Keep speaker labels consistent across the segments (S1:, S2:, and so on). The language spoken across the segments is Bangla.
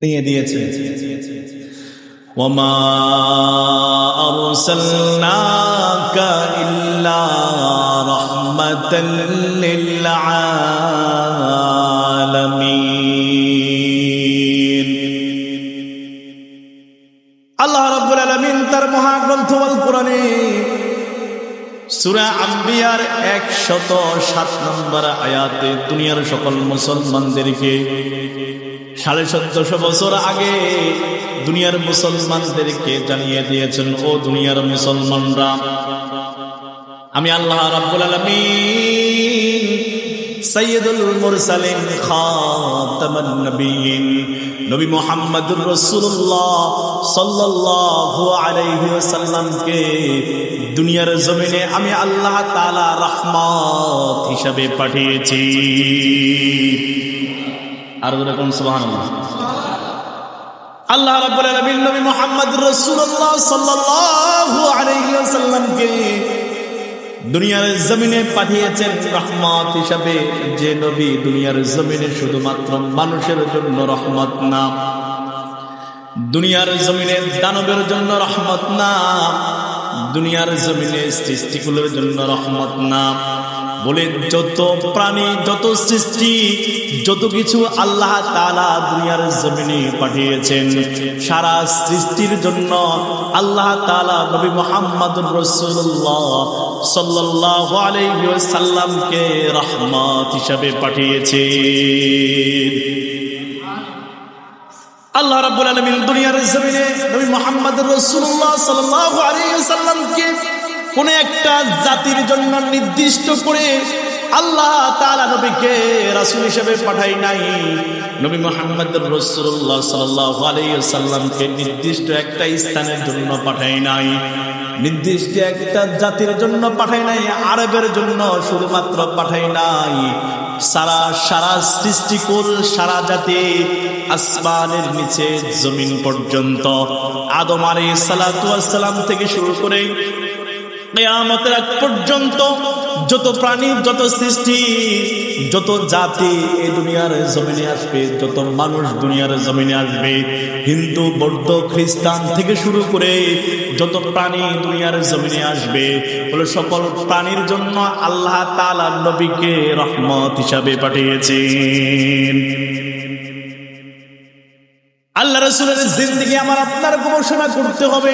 S1: দিয়ে দিয়েছেন। ওয়ামা আরসালনাকা ইল্লা রাহমাতাল লিল আলামিন। আল্লাহ রাব্বুল আলামিন তার মহাগ্রন্থ আল কোরআনে সূরা আম্বিয়ার 107 নম্বর আয়াতে দুনিয়ার সকল মুসলমানদেরকে 1450 বছর আগে দুনিয়ার মুসলমানদেরকে জানিয়ে দিয়েছেন, ও দুনিয়ার মুসলমানরা, আমি আল্লাহ রাব্বুল আলামিন সাইয়্যিদুল মুরসালিন খাতামুন নবিয়্যিন নবী মুহাম্মদুর রাসূলুল্লাহ সাল্লাল্লাহু আলাইহি ওয়াসাল্লামকে দুনিয়ার জমিনে আমি আল্লাহ তাআলা রহমত হিসাবে পাঠিয়েছি। আর বলুন সুবহানাল্লাহ। আল্লাহ রাব্বুল আলামিন নবী মুহাম্মদুর রাসূলুল্লাহ সাল্লাল্লাহু আলাইহি ওয়াসাল্লামকে দুনিয়ার জমিনে পাঠিয়েছেন রহমত হিসাবে। যে নবী দুনিয়ার জমিনে শুধুমাত্র মানুষের জন্য রহমত না, দুনিয়ার জমিনে দানবের জন্য রহমত না, দুনিয়ার জমিনে সৃষ্টিকুলের জন্য রহমত না, বলে যত প্রাণী, যত সৃষ্টি, যত কিছু আল্লাহ তাআলা দুনিয়ার জমিনে পাঠিয়েছেন, সারা সৃষ্টির জন্য আল্লাহ তাআলা নবী মুহাম্মদুর রাসূলুল্লাহ সাল্লাল্লাহু আলাইহি ওয়াসাল্লামকে রহমত হিসাবে পাঠিয়েছেন। আল্লাহ রাব্বুল আলামিন দুনিয়ার জমিনে নবী মুহাম্মদুর রাসূলুল্লাহ সাল্লাল্লাহু আলাইহি ওয়াসাল্লামকে কোন একটা জাতির জন্য নির্দিষ্ট করে আল্লাহ তাআলা নবীকে রাসূল হিসেবে পাঠাই নাই। নবী মুহাম্মদুর রাসূলুল্লাহ সাল্লাল্লাহু আলাইহি ওয়াসাল্লামকে নির্দিষ্ট একটা স্থানের জন্য পাঠাই নাই, নির্দিষ্ট একটা জাতির জন্য পাঠাই নাই, আরবের জন্য শুধুমাত্র পাঠাই নাই, সারা সৃষ্টিকুল, সারা জাতি, আসমানের নিচে জমিন পর্যন্ত, আদম আলাইহিস সালাতু ওয়াস সালাম থেকে শুরু করে কিয়ামতের আগ পর্যন্ত যত প্রাণী, যত সৃষ্টি, যত জাতি এই দুনিয়ার জমিনে আসবে, যত মানুষ দুনিয়ার জমিনে আসবে, হিন্দু, বৌদ্ধ, খ্রিস্টান থেকে শুরু করে যত প্রাণী দুনিয়ার জমিনে আসবে, বলে সকল প্রাণীর জন্য আল্লাহ তাআলা নবীকে রহমত হিসাবে পাঠিয়েছেন। আল্লাহ রাসূলের জিন্দেগি আমার আপনার গবেষণা করতে হবে,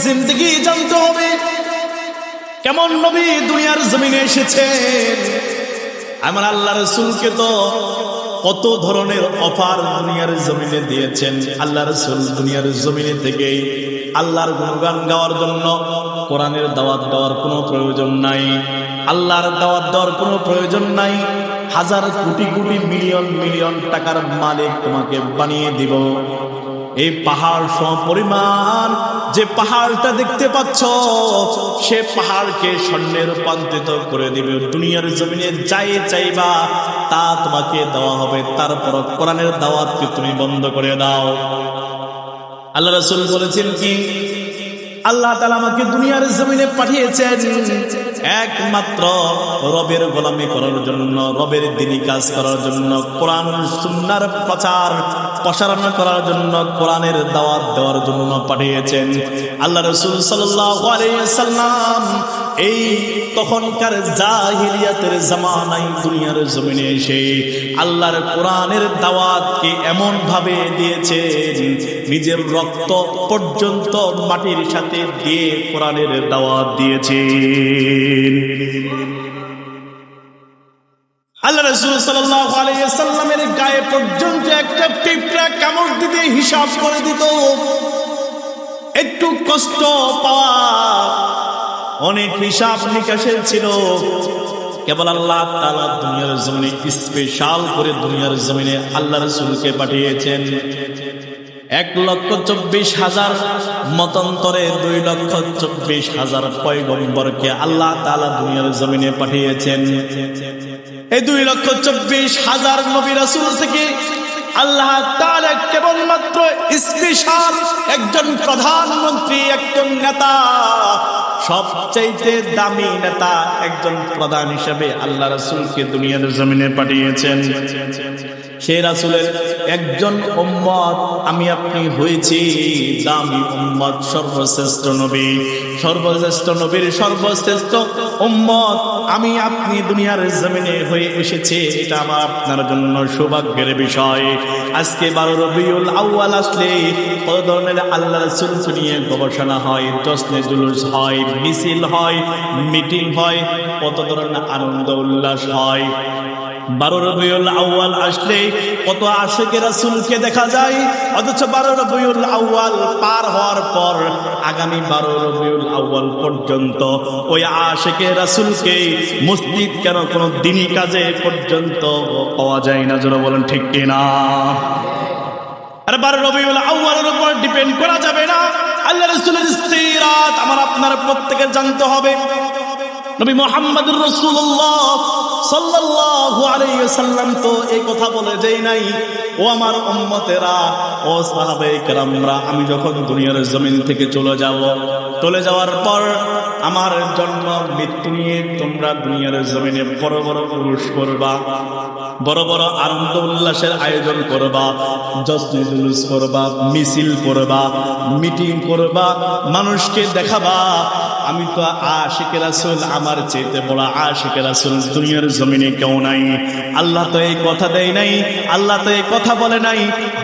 S1: জিন্দেগি জানতে হবে, কেমন নবী দুনিয়ার জমিনে এসেছেন। আমার আল্লাহ রাসূলকে তো কত ধরনের অফার দুনিয়ার জমিনে দিয়েছেন। আল্লাহ রাসূল দুনিয়ার জমিনে থেকে আল্লাহর গুণগান গাওয়ার জন্য কোরআনের দাওয়াত দেওয়ার কোনো প্রয়োজন নাই, আল্লাহর দাওয়াত দেওয়ার কোনো প্রয়োজন নাই। হাজার কোটি কোটি মিলিয়ন মিলিয়ন টাকার মালিক তোমাকে বানিয়ে দিব। এই পাহাড় সমপরিমাণ যে পাহাড়টা দেখতে পাচ্ছ, সে পাহাড়কে স্বর্ণে রূপান্তরিত করে দিবে। দুনিয়ার জমিনে যাই চাইবা তা তোমাকে দেওয়া হবে। তারপর কোরআনের দাওয়াতকে তুমি বন্ধ করে দাও। আল্লাহ রাসূল বলেছেন কি, আল্লাহ তাআলা আমাকে দুনিয়ার জমিনে পাঠিয়েছেন একমাত্র রবের গোলামি করার জন্য, রবের দ্বীনি কাজ করার জন্য, কোরআন সুন্নাহর প্রচার প্রসারণ করার জন্য, কোরআনের দাওয়াত দেওয়ার জন্য পাঠিয়েছেন। আল্লাহ রাসূল সাল্লাল্লাহু আলাইহি ওয়াসাল্লাম এই তখনকার জাহিলিয়াতের জামানায় দুনিয়ার জমিনে এসে আল্লাহর কোরআনের দাওয়াতকে এমন ভাবে দিয়েছেন, নিজের রক্ত পর্যন্ত মাটির সাথে দিয়ে কোরআনের দাওয়াত দিয়েছেন। আল্লাহ রাসূল সাল্লাল্লাহু আলাইহি ওয়াসাল্লামের গায়ে পর্যন্ত একটা পিঁপড়া কামড় দিতে হিসাব করে দিত। একটু কষ্ট পাওয়া অনেক হিসাব নিকাশের ছিল। কেবল আল্লাহ তাআলা দুনিয়ার জমিনে স্পেশাল করে দুনিয়ার জমিনে আল্লাহ রাসূলকে পাঠিয়েছেন। 1,24,000 মতান্তরে 2,24,000 পয়গম্বরকে আল্লাহ তাআলা দুনিয়ার জমিনে পাঠিয়েছেন। এই 2,24,000 নবী রাসূল থেকে আল্লাহ তাআলা কেবলমাত্র স্পেশাল একজন প্রধানমন্ত্রী, একজন নেতা, সবচাইতে দামি নেতা, একজন প্রধান হিসেবে আল্লাহ রাসূলকে দুনিয়ার জমিনে পাঠিয়েছেন। সেই রাসূলের একজন উম্মত আমি আপনি হয়েছি, দামি উম্মত, সর্বশ্রেষ্ঠ নবী, সর্বশ্রেষ্ঠ নবীর সর্বশ্রেষ্ঠ উম্মত আমি আপনি দুনিয়ার জমিনে হয়ে এসেছে। এটা আমার আপনার জন্য সৌভাগ্যের বিষয়। আজকে 12 রবিউল আউয়াল আসলে কত ধরনের আল্লাহ রাসূল নিয়ে গবেষণা হয়, জশ্নে জুলুস হয়, মিছিল হয়, মিটিং হয়, কত ধরনের আনন্দ উল্লাস হয়। 12 রবিউল আউয়াল আসলে কত আশিকে রাসূলকে দেখা যায়, অথচ 12 রবিউল আউয়াল পার হওয়ার পর আগামী 12 রবিউল আউয়াল পর্যন্ত ওই আশিকে রাসূলকে মসজিদ কেন কোনো দিনী কাজে পর্যন্ত পাওয়া যায় না। যারা বলেন ঠিক কিনা? আর 12 রবিউল আউয়ালের উপর ডিপেন্ড করা যাবে না। আল্লাহ রাসূলের সিরাত আমার আপনার প্রত্যেকের জানতে হবে। নবী মুহাম্মদুর রাসূলুল্লাহ সাল্লাল্লাহু আলাইহি ওয়াসাল্লাম তো এই কথা বলে দেই নাই, ও আমার উম্মতেরা, ও সাহাবায়ে কেরামরা, আমি যখন দুনিয়ার জমিন থেকে চলে যাওয়ার পর আমার জন্ম মৃত্যু নিয়ে তোমরা দুনিয়ার জমিনে বড় বড় উরুস করবা, বড় বড় আনন্দ উল্লাসের আয়োজন করবা, জশ্নে জুলুস করবা, মিছিল করবা, মিটিং করবা, মানুষকে দেখাবা আমি তো আশিকে রাসূল, আমার চাইতে বড় আশিকে রাসূল দুনিয়ার জমিনে কেউ নাই। আল্লাহ তো এই কথা দেয় নাই, আল্লাহ তো এই কথা বলে নাই,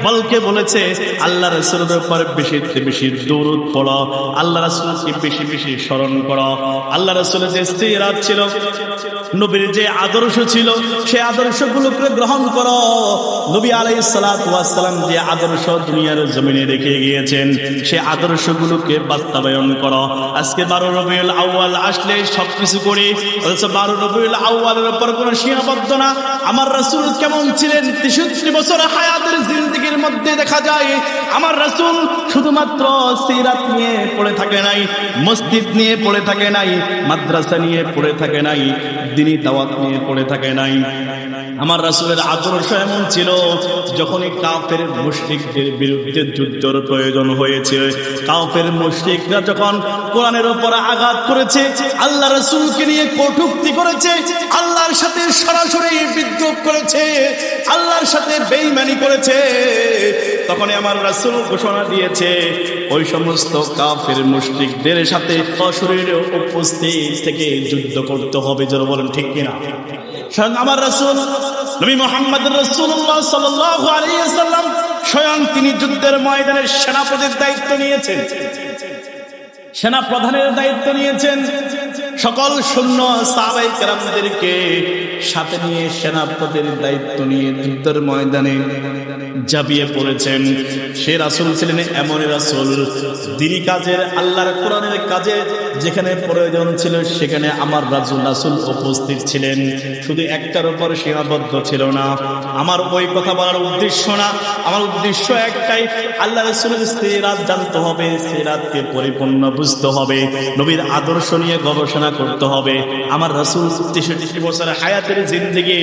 S1: বলকে বলেছে আল্লাহ রাসূলের উপর বেশি বেশি দরুদ পড়ো, আল্লাহ রাসূলকে বেশি বেশি স্মরণ করো। আল্লাহ রাসূলের যে সিরাত ছিল, নবীর যে আদর্শ ছিল, সেই আদর্শগুলোকে গ্রহণ করো। নবী আলাইহিস সালাতু ওয়াস সালাম যে আদর্শ দুনিয়ার জমিনে রেখে গিয়েছেন, সেই আদর্শগুলোকে বাস্তবায়ন করো। আজকে 12 রবিউল আউয়াল আসলে সবকিছু করি, অথচ 12 রবিউল আউয়ালের উপর কোনো সীমাবদ্ধ না। আমার রাসূল কেমন ছিলেন 63 বছর হায়াতের জিন্দেগির মধ্যে দেখা যায় আমার রাসূল শুধুমাত্র সিরাত নিয়ে পড়ে থাকে নাই, মসজিদ নিয়ে পড়ে থাকে নাই, মাদ্রাসা নিয়ে পড়ে থাকে নাই, দ্বীনি দাওয়াত নিয়ে পড়ে থাকে নাই। আমার রাসূলের আদর্শ এমন ছিল, যখনই কাফের মুশরিকদের বিরুদ্ধে যুদ্ধের প্রয়োজন হয়েছে, কাফের মুশরিকরা যখন কোরআনের উপর আঘাত করেছে, আল্লাহ রাসূলকে নিয়ে কটূক্তি করেছে, আল্লাহর সাথে সরাসরি বিদ্রোহ করেছে, আল্লাহর সাথে বেঈমানি করেছে, তখন আমার রাসূল ঘোষণা দিয়েছে ওই সমস্ত কাফের মুশরিকদের সাথে সশরীরে উপস্থিত থেকে যুদ্ধ করতে হবে। যারা বলেন ঠিক কিনা? স্বয়ং আমার রাসূল নবী মুহাম্মদ রাসূলুল্লাহ সাল্লাল্লাহু আলাইহি ওয়াসাল্লাম স্বয়ং তিনি যুদ্ধের ময়দানের সেনাপতির দায়িত্ব নিয়েছেন, সেনা প্রধানের দায়িত্ব নিয়েছেন। সকল সৈন্য সাহাবায়ে কেরামদেরকে সাথে নিয়ে সেনাপতির দায়িত্ব নিয়ে যুদ্ধের ময়দানে ঝাঁপিয়ে পড়েছেন। সে রাসূল ছিলেন এমনই রাসূল, দ্বীনি কাজের, আল্লাহর কোরআনের কাজে যেখানে প্রয়োজন ছিল সেখানে আমার রাসূল উপস্থিত ছিলেন। শুধু একটার উপর সীমাবদ্ধ ছিল না। আমার ওই কথা বলার উদ্দেশ্য না, আমার উদ্দেশ্য একটাই, আল্লাহ রাসূলের সিরাত জানতে হবে, সিরাতকে পরিপূর্ণ বুঝতে হবে, নবীর আদর্শ নিয়ে গবেষণা করতে হবে। আমার রাসূল 63 বছর হায়াতের জিন্দেগি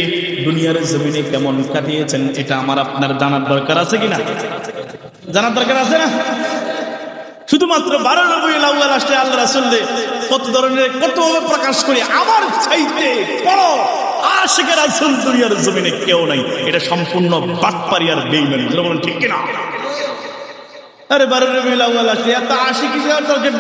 S1: দুনিয়ার জমিনে কেমন কাটিয়েছেন, এটা আমার আপনার জানার দরকার আছে কিনা? জানার দরকার আছে না? শুধুমাত্র 12 রবিউল আউয়াল আসলে আল্লাহ রাসূলকে কত ধরনের কত প্রকাশ করে আমার চাইতে বড় আশিকে রাসূল দুনিয়ার জমিনে কেউ নাই। এটা সম্পূর্ণ বাটপারি আর বেঈমানি। বলেন ঠিক কিনা? আরে 12 রবিউল আউয়াল আসলে এত আশিকি দরকার